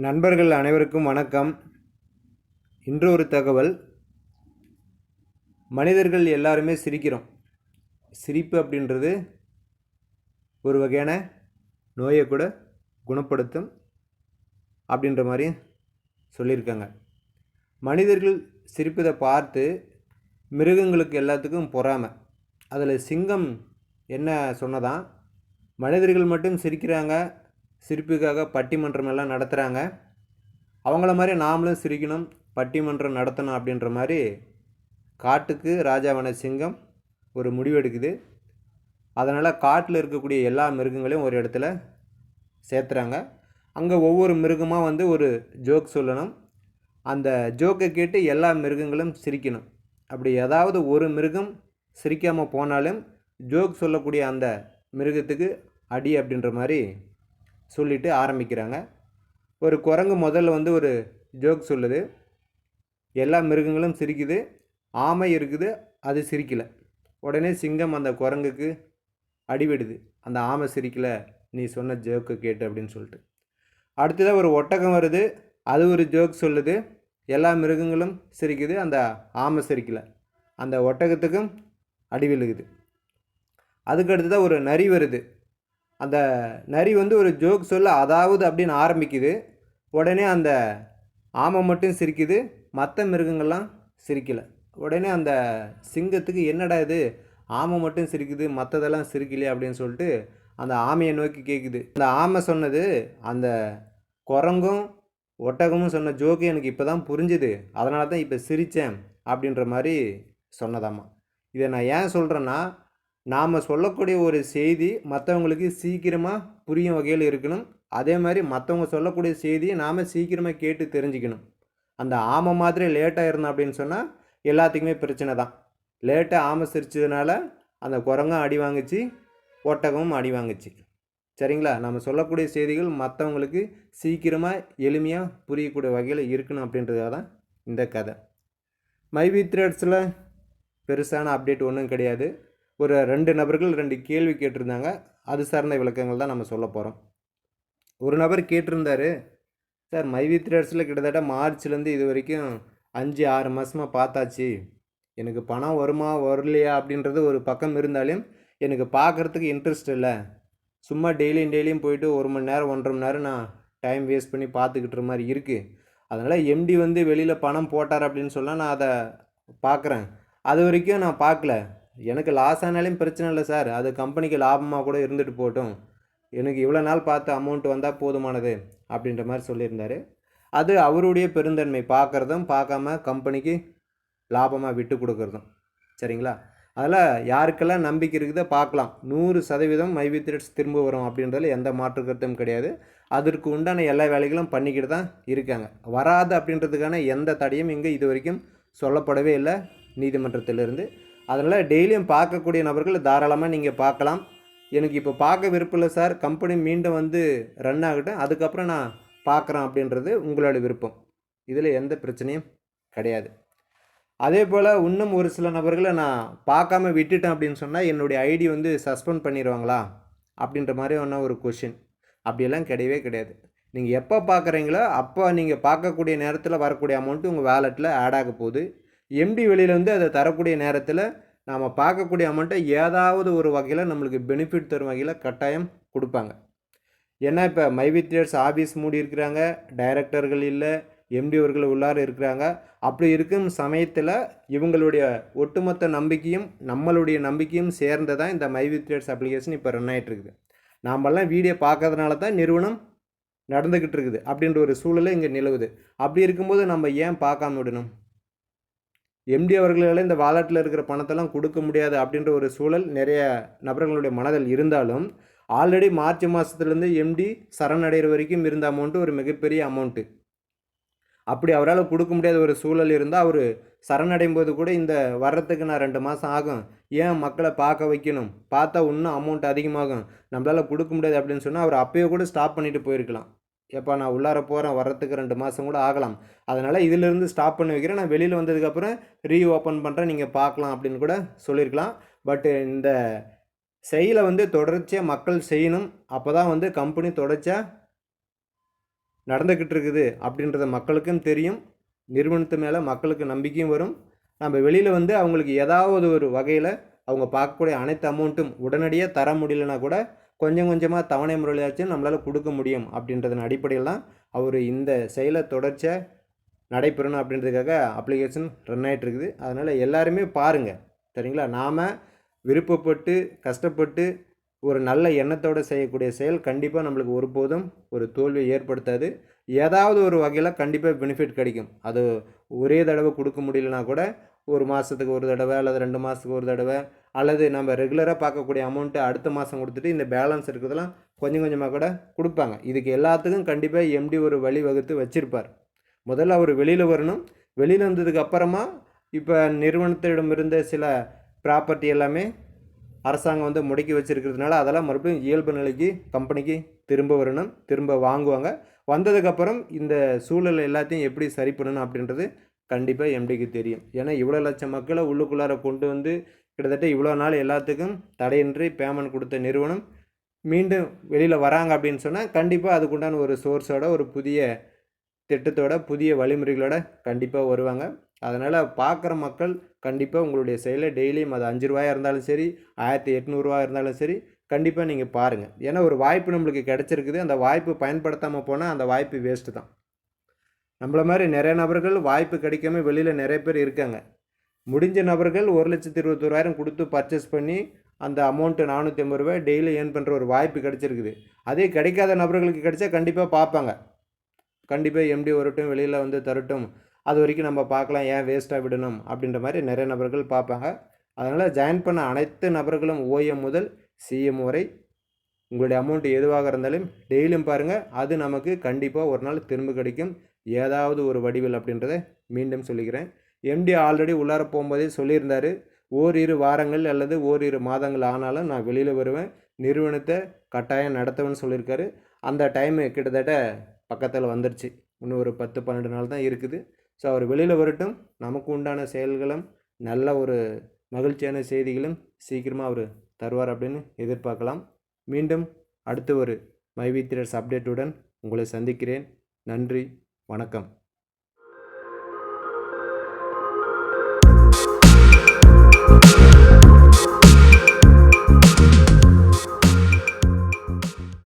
நண்பர்கள் அனைவருக்கும் வணக்கம். இன்று ஒரு தகவல். மனிதர்கள் எல்லாருமே சிரிக்கிறோம். சிரிப்பு அப்படின்றது ஒரு வகையான நோயை கூட குணப்படுத்தும் அப்படின்ற மாதிரி சொல்லியிருக்காங்க. மனிதர்கள் சிரிப்பதை பார்த்து மிருகங்களுக்கு எல்லாத்துக்கும் பொறாமை. அதில் சிங்கம் என்ன சொன்னதான், மனிதர்கள் மட்டும் சிரிக்கிறாங்க, சிரிப்புக்காக பட்டிமன்றம் எல்லாம் நடத்துகிறாங்க, அவங்கள மாதிரி நாமளும் சிரிக்கணும், பட்டிமன்றம் நடத்தணும் அப்படின்ற மாதிரி காட்டுக்கு ராஜாவான சிங்கம் ஒரு முடிவு எடுக்குது. அதனால் காட்டில் இருக்கக்கூடிய எல்லா மிருகங்களையும் ஒரு இடத்துல சேர்த்துறாங்க. அங்கே ஒவ்வொரு மிருகமாக ஒரு ஜோக் சொல்லணும். அந்த ஜோக்கை கேட்டு எல்லா மிருகங்களும் சிரிக்கணும். அப்படி ஏதாவது ஒரு மிருகம் சிரிக்காமல் போனாலும் ஜோக் சொல்லக்கூடிய அந்த மிருகத்துக்கு அடி அப்படின்ற மாதிரி சொல்லிட்டு ஆரம்பிக்கிறாங்க. ஒரு குரங்கு முதல்ல ஒரு ஜோக் சொல்லுது. எல்லா மிருகங்களும் சிரிக்குது, ஆமை இருக்குது, அது சிரிக்கலை. உடனே சிங்கம் அந்த குரங்குக்கு அடிவிடுது, அந்த ஆமை சிரிக்கலை நீ சொன்ன ஜோக்கை கேட்டு அப்படின்னு சொல்லிட்டு. அடுத்ததாக ஒரு ஒட்டகம் வருது, அது ஒரு ஜோக் சொல்லுது. எல்லா மிருகங்களும் சிரிக்குது, அந்த ஆமை சிரிக்கலை, அந்த ஒட்டகத்துக்கும் அடி விழுகுது. அதுக்கு அடுத்ததாக ஒரு நரி வருது. அந்த நரி ஒரு ஜோக் சொல்ல அதாவது அப்படின்னு ஆரம்பிக்குது. உடனே அந்த ஆமை மட்டும் சிரிக்குது, மற்ற மிருகங்கள்லாம் சிரிக்கலை. உடனே அந்த சிங்கத்துக்கு என்னடா இது, ஆமை மட்டும் சிரிக்குது, மற்றதெல்லாம் சிரிக்கலையே அப்படின்னு சொல்லிட்டு அந்த ஆமையை நோக்கி கேட்குது. அந்த ஆமை சொன்னது, அந்த குரங்கும் ஒட்டகமும் சொன்ன ஜோக்கு எனக்கு இப்போ தான் புரிஞ்சுது, அதனால தான் இப்போ சிரித்தேன் அப்படின்ற மாதிரி சொன்னதாம்மா. இதை நான் ஏன் சொல்கிறேன்னா, நாம் சொல்லக்கூடிய ஒரு செய்தி மற்றவங்களுக்கு சீக்கிரமாக புரியும் வகையில் இருக்கணும். அதே மாதிரி மற்றவங்க சொல்லக்கூடிய செய்தியை நாம் சீக்கிரமாக கேட்டு தெரிஞ்சுக்கணும். அந்த ஆமை மாதிரி லேட்டாக இருந்தோம் அப்படின்னு சொன்னால் எல்லாத்துக்குமே பிரச்சனை தான். லேட்டாக ஆமை சிரிச்சதுனால அந்த குரங்கும் அடி வாங்குச்சு, ஒட்டகமும் அடி வாங்குச்சு. சரிங்களா? நம்ம சொல்லக்கூடிய செய்திகள் மற்றவங்களுக்கு சீக்கிரமாக எளிமையாக புரியக்கூடிய வகையில் இருக்கணும் அப்படின்றதுக்காக தான் இந்த கதை. மைவி த்ரெட்ஸில் பெருசான அப்டேட் ஒன்றும் கிடையாது. ஒரு 2 நபர்கள் 2 கேள்வி கேட்டிருந்தாங்க. அது சார்ந்த விளக்கங்கள் தான் நம்ம சொல்ல போகிறோம். ஒரு நபர் கேட்டிருந்தார், சார் மைவி த்ரெட்ஸில் கிட்டத்தட்ட மார்ச்லேருந்து இது வரைக்கும் 5-6 மாதமாக பார்த்தாச்சு, எனக்கு பணம் வருமா வரலையா அப்படின்றது ஒரு பக்கம் இருந்தாலும் எனக்கு பார்க்குறதுக்கு இன்ட்ரெஸ்ட் இல்லை. சும்மா டெய்லியும் போயிட்டு 1 மணி நேரம் 1.5 மணி நேரம் நான் டைம் வேஸ்ட் பண்ணி பார்த்துக்கிட்டுற மாதிரி இருக்குது. அதனால் எம்டி வெளியில் பணம் போட்டார் அப்படின்னு சொன்னால் நான் அதை பார்க்குறேன். அது வரைக்கும் நான் பார்க்கல. எனக்கு லாஸ் ஆனாலும் பிரச்சனை இல்லை சார், அது கம்பெனிக்கு லாபமாக கூட இருந்துட்டு போகட்டும், எனக்கு இவ்வளோ நாள் பார்த்து அமௌண்ட் வந்தால் போதுமானது அப்படின்ற மாதிரி சொல்லியிருந்தார். அது அவருடைய பெருந்தன்மை, பார்க்குறதும் பார்க்காம கம்பெனிக்கு லாபமாக விட்டு கொடுக்குறதும். சரிங்களா? அதில் யாருக்கெல்லாம் நம்பிக்கை இருக்குதோ பார்க்கலாம். 100% மைவி த்ரெட்ஸ் திரும்ப வரும் அப்படின்றதுல எந்த மாற்று கருத்தும் கிடையாது. அதற்கு உண்டான எல்லா வேலைகளும் பண்ணிக்கிட்டு தான் இருக்காங்க. வராது அப்படின்றதுக்கான எந்த தடையும் இங்கே இது வரைக்கும் சொல்லப்படவே இல்லை நீதிமன்றத்திலிருந்து. அதனால் டெய்லியும் பார்க்கக்கூடிய நபர்கள் தாராளமாக நீங்கள் பார்க்கலாம். எனக்கு இப்போ பார்க்க விருப்பம் இல்லை சார், கம்பெனி மீண்டும் ரன் ஆகட்டும், அதுக்கப்புறம் நான் பார்க்குறேன் அப்படின்றது உங்களோட விருப்பம். இதில் எந்த பிரச்சனையும் கிடையாது. அதே போல் இன்னும் ஒரு சில நபர்களை நான் பார்க்காம விட்டுட்டேன் அப்படின்னு சொன்னால் என்னுடைய ஐடி சஸ்பெண்ட் பண்ணிடுவாங்களா அப்படின்ற மாதிரி ஒரு கொஷின். அப்படியெல்லாம் கிடையவே கிடையாது. நீங்கள் எப்போ பார்க்குறீங்களோ அப்போ நீங்கள் பார்க்கக்கூடிய நேரத்தில் வரக்கூடிய அமௌண்ட்டு உங்கள் வேலெட்டில் ஆட் ஆக போகுது. எம்டி வெளியில் அதை தரக்கூடிய நேரத்தில் நாம் பார்க்கக்கூடிய அமௌண்ட்டை ஏதாவது ஒரு வகையில் நம்மளுக்கு பெனிஃபிட் தரும் வகையில் கட்டாயம் கொடுப்பாங்க. ஏன்னா இப்போ மைவி த்ரெட்ஸ் ஆஃபீஸ் மூடி இருக்கிறாங்க, டைரக்டர்கள் இல்லை, எம்டி அவர்கள் உள்ளார இருக்கிறாங்க. அப்படி இருக்கும் சமயத்தில் இவங்களுடைய ஒட்டுமொத்த நம்பிக்கையும் நம்மளுடைய நம்பிக்கையும் சேர்ந்து தான் இந்த மைவி த்ரெட்ஸ் அப்ளிகேஷன் இப்போ ரன் ஆகிட்டு இருக்குது. நாமெல்லாம் வீடியோ பார்க்கறதுனால தான் நிறுவனம் நடந்துக்கிட்டு இருக்குது அப்படின்ற ஒரு சூழலை இங்கே நிலவுது. அப்படி இருக்கும்போது நம்ம ஏன் பார்க்காம விடணும்? எம்டி அவர்களால் இந்த வாலெட்டில் இருக்கிற பணத்தெல்லாம் கொடுக்க முடியாது அப்படின்ற ஒரு சூழல் நிறைய நபர்களுடைய மனதில் இருந்தாலும், ஆல்ரெடி மார்ச் மாதத்துலேருந்து எம்டி சரணடைகிற வரைக்கும் இருந்த அமௌண்ட்டு ஒரு மிகப்பெரிய அமௌண்ட்டு. அப்படி அவரால் கொடுக்க முடியாத ஒரு சூழல் இருந்தால் அவர் சரணடையும் போது கூட இந்த வர்றதுக்கு நான் 2 மாதம் ஆகும், ஏன் மக்களை பார்க்க வைக்கணும், பார்த்தா இன்னும் அமௌண்ட் அதிகமாகும், நம்மளால் கொடுக்க முடியாது அப்படின்னு சொன்னால் அவர் அப்போயே கூட ஸ்டாப் பண்ணிவிட்டு போயிருக்கலாம். எப்போ நான் உள்ளார போகிறேன், வர்றதுக்கு 2 மாதம் கூட ஆகலாம், அதனால் இதிலிருந்து ஸ்டாப் பண்ணி வைக்கிறேன், நான் வெளியில் வந்ததுக்கப்புறம் ரீஓப்பன் பண்ணுறேன், நீங்கள் பார்க்கலாம் அப்படின்னு கூட சொல்லியிருக்கலாம். பட் இந்த செயலை தொடர்ச்சியாக மக்கள் செய்யணும். அப்போ தான் கம்பெனி தொடர்ச்சியாக நடந்துக்கிட்டு இருக்குது அப்படின்றத மக்களுக்கும் தெரியும். நிறுவனத்து மேலே மக்களுக்கு நம்பிக்கையும் வரும். நம்ம வெளியில் வந்து அவங்களுக்கு ஏதாவது ஒரு வகையில் அவங்க பார்க்கக்கூடிய அனைத்து அமௌண்ட்டும் உடனடியாக தர முடியலனா கூட கொஞ்சம் கொஞ்சமாக தவணை முறையாச்சும் நம்மளால் கொடுக்க முடியும் அப்படின்றதன் அடிப்படையில் தான் அவர் இந்த செயலை தொடர்ச்சியாக நடைபெறணும் அப்படின்றதுக்காக அப்ளிகேஷன் ரன் ஆகிட்டு இருக்குது. அதனால் எல்லாருமே பாருங்கள், சரிங்களா? நாம் விருப்பப்பட்டு கஷ்டப்பட்டு ஒரு நல்ல எண்ணத்தோடு செய்யக்கூடிய செயல் கண்டிப்பாக நம்மளுக்கு ஒருபோதும் ஒரு தோல்வியை ஏற்படுத்தாது. ஏதாவது ஒரு வகையில் கண்டிப்பாக பெனிஃபிட் கிடைக்கும். அது ஒரே தடவை கொடுக்க முடியலனா கூட ஒரு மாதத்துக்கு ஒரு தடவை அல்லது 2 மாதத்துக்கு ஒரு தடவை அல்லது நம்ம ரெகுலராக பார்க்கக்கூடிய அமௌண்ட்டை அடுத்த மாதம் கொடுத்துட்டு இந்த பேலன்ஸ் இருக்கிறதெல்லாம் கொஞ்சம் கொஞ்சமாக கூட கொடுப்பாங்க. இதுக்கு எல்லாத்துக்கும் கண்டிப்பாக எம்டி ஒரு வழி வகுத்து வச்சுருப்பார். முதல்ல அவர் வெளியில் வரணும். வெளியில் வந்ததுக்கு அப்புறமா இப்போ நிறுவனத்திடம் இருந்த சில ப்ராப்பர்ட்டி எல்லாமே அரசாங்கம் வந்து முடக்கி வச்சுருக்கிறதுனால அதெல்லாம் மறுபடியும் இயல்பு நிலைக்கு கம்பெனிக்கு திரும்ப வரணும், திரும்ப வாங்குவாங்க. வந்ததுக்கப்புறம் இந்த சூழல் எல்லாத்தையும் எப்படி சரி பண்ணணும் அப்படின்றது கண்டிப்பாக எம்டிக்கு தெரியும். ஏன்னா இவ்வளோ லட்சம் மக்களை உள்ளுக்குள்ளார கொண்டு வந்து கிட்டத்தட்ட இவ்வளோ நாள் எல்லாத்துக்கும் தடையின்றி பேமெண்ட் கொடுத்த நிறுவனம் மீண்டும் வெளியில் வராங்க அப்படின்னு சொன்னால் கண்டிப்பாக அதுக்குண்டான ஒரு சோர்ஸோட ஒரு புதிய திட்டத்தோட புதிய வழிமுறைகளோட கண்டிப்பாக வருவாங்க. அதனால் பார்க்குற மக்கள் கண்டிப்பாக உங்களுடைய செயலை டெய்லியும் அது 5 ரூபாயாக இருந்தாலும் சரி, 1800 இருந்தாலும் சரி, கண்டிப்பாக நீங்கள் பாருங்கள். ஏன்னா ஒரு வாய்ப்பு நம்மளுக்கு கிடச்சிருக்குது. அந்த வாய்ப்பு பயன்படுத்தாமல் போனால் அந்த வாய்ப்பு வேஸ்ட்டு தான். நம்மள மாதிரி நிறைய நபர்கள் வாய்ப்பு கிடைக்காம வெளியில் நிறைய பேர் இருக்காங்க. முடிஞ்ச நபர்கள் 1,21,000 கொடுத்து பர்ச்சேஸ் பண்ணி அந்த அமௌண்ட்டு 450 ரூபாய் டெய்லி ஏர்ன் பண்ணுற ஒரு வாய்ப்பு கிடச்சிருக்குது. அதே கிடைக்காத நபர்களுக்கு கிடைச்சா கண்டிப்பாக பார்ப்பாங்க. கண்டிப்பாக எம்டி வரட்டும், வெளியில் வந்து தரட்டும், அது வரைக்கும் நம்ம பார்க்கலாம், ஏன் வேஸ்ட்டாக விடணும் அப்படின்ற மாதிரி நிறைய நபர்கள் பார்ப்பாங்க. அதனால் ஜாயின் பண்ண அனைத்து நபர்களும் ஓஎம் முதல் சிஎம் வரை உங்களுடைய அமௌண்ட் எதுவாக இருந்தாலும் டெய்லியும் பாருங்கள். அது நமக்கு கண்டிப்பாக ஒரு நாள் திரும்ப கிடைக்கும், ஏதாவது ஒரு வடிவில் அப்படின்றத மீண்டும் சொல்லிக்கிறேன். எம்டி ஆல்ரெடி உள்ளார போகும்போதே சொல்லியிருந்தார், ஓரிரு வாரங்கள் அல்லது ஓரிரு மாதங்கள் ஆனாலும் நான் வெளியில் வருவேன், நிறுவனத்தை கட்டாயம் நடத்துவேன்னு சொல்லியிருக்காரு. அந்த டைமு கிட்டத்தட்ட பக்கத்தில் வந்துடுச்சு. இன்னும் ஒரு 10-12 நாள் தான் இருக்குது. ஸோ அவர் வெளியில் வரட்டும். நமக்கு உண்டான செயல்களும் நல்ல ஒரு மகிழ்ச்சியான செய்திகளும் சீக்கிரமாக அவர் தருவார் அப்படின்னு எதிர்பார்க்கலாம். மீண்டும் அடுத்து ஒரு மைவி த்ரெட்ஸ் அப்டேட்டுடன் உங்களை சந்திக்கிறேன். நன்றி, வணக்கம்.